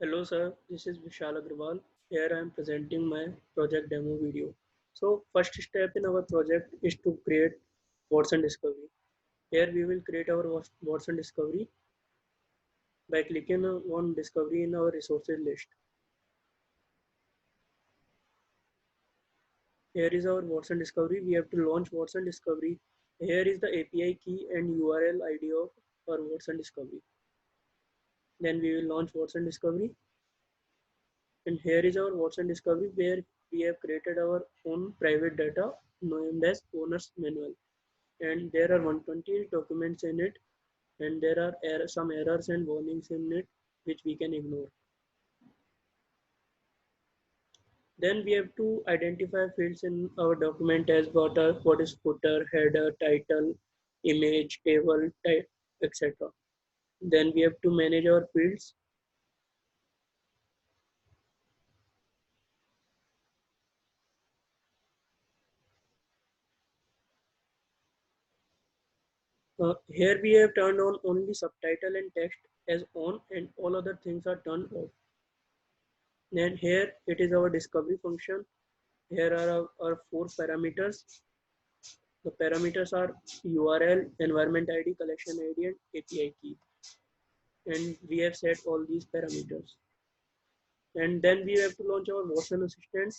Hello sir, this is Vishal Agrawal. Here I am presenting my project demo video. So first step in our project is to create Watson Discovery. Here we will create our Watson Discovery by clicking on Discovery in our resources list. Here is our Watson Discovery. We have to launch Watson Discovery. Here is the API key and URL ID of our Watson Discovery. Then we will launch Watson Discovery. And here is our Watson Discovery where we have created our own private data named as owner's manual. And there are 120 documents in it, and there are some errors and warnings in it which we can ignore. Then we have to identify fields in our document as what is footer, header, title, image, table, type, etc. Then we have to manage our fields. Here we have turned on only subtitle and text as on, and all other things are turned off. Then here it is our discovery function. Here are our four parameters. The parameters are URL, environment ID, collection ID, and API key. And we have set all these parameters. And then we have to launch our Watson Assistant.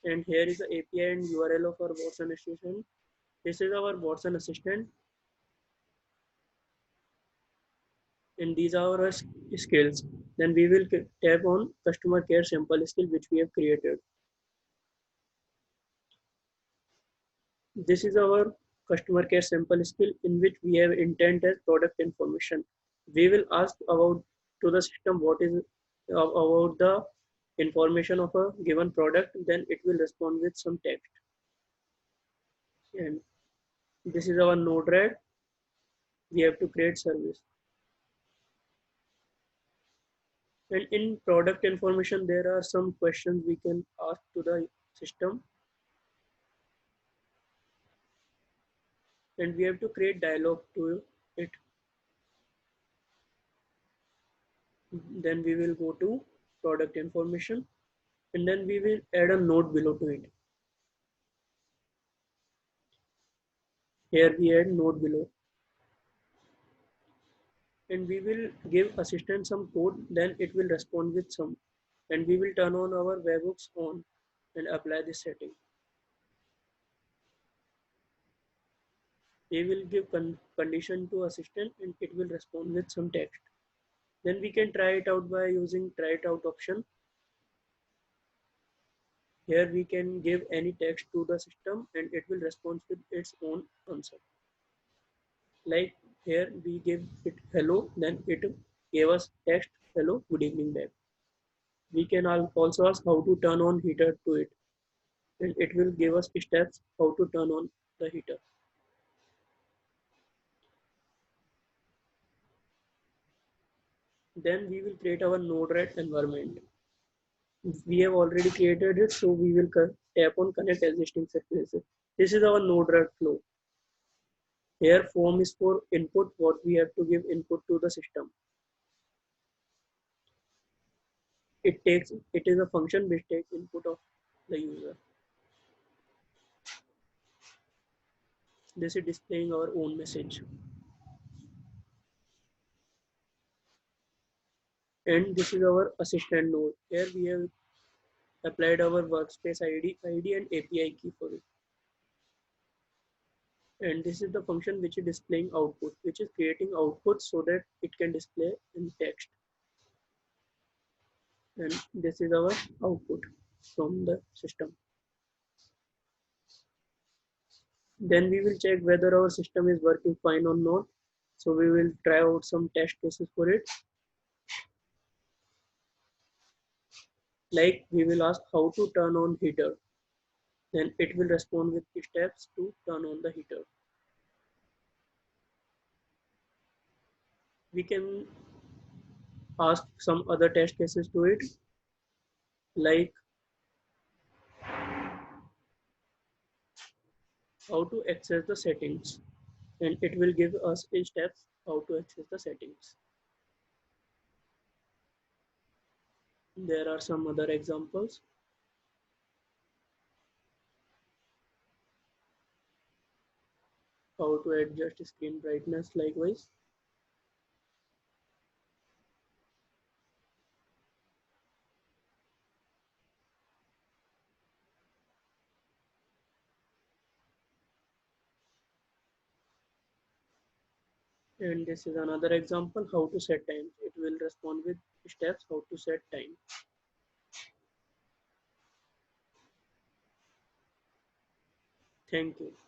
And here is the API and URL of our Watson Assistant. This is our Watson Assistant. And these are our skills. Then we will tap on customer care sample skill which we have created. This is our customer care sample skill in which we have intent as product information. We will ask about to the system what is about the information of a given product, then it will respond with some text. And this is our Node-RED. We have to create service. And in product information, there are some questions we can ask to the system. And we have to create dialogue to it. Then we will go to product information, and then we will add a note below to it. Here we add note below, and we will give assistant some code, then it will respond with some, and we will turn on our webhooks on and apply this setting. We will give condition to assistant and it will respond with some text. Then we can try it out by using try it out option. Here we can give any text to the system and it will respond with its own answer. Like here we give it hello, then it gave us text hello, good evening back. We can also ask how to turn on heater to it, and it will give us steps how to turn on the heater. Then we will create our Node-RED environment. We have already created it, so we will tap on connect existing services. This is our Node-RED flow. Here form is for input, what we have to give input to the system. It is a function which takes input of the user. This is displaying our own message. And this is our assistant node. Here we have applied our workspace ID and API key for it. And this is the function which is displaying output, which is creating output so that it can display in text. And this is our output from the system. Then we will check whether our system is working fine or not. So we will try out some test cases for it. Like we will ask how to turn on heater. Then it will respond with steps to turn on the heater. We can ask some other test cases to it, like how to access the settings, and it will give us steps how to access the settings. There are some other examples. How to adjust screen brightness likewise. And this is another example how to set time. It will respond with steps how to set time. Thank you.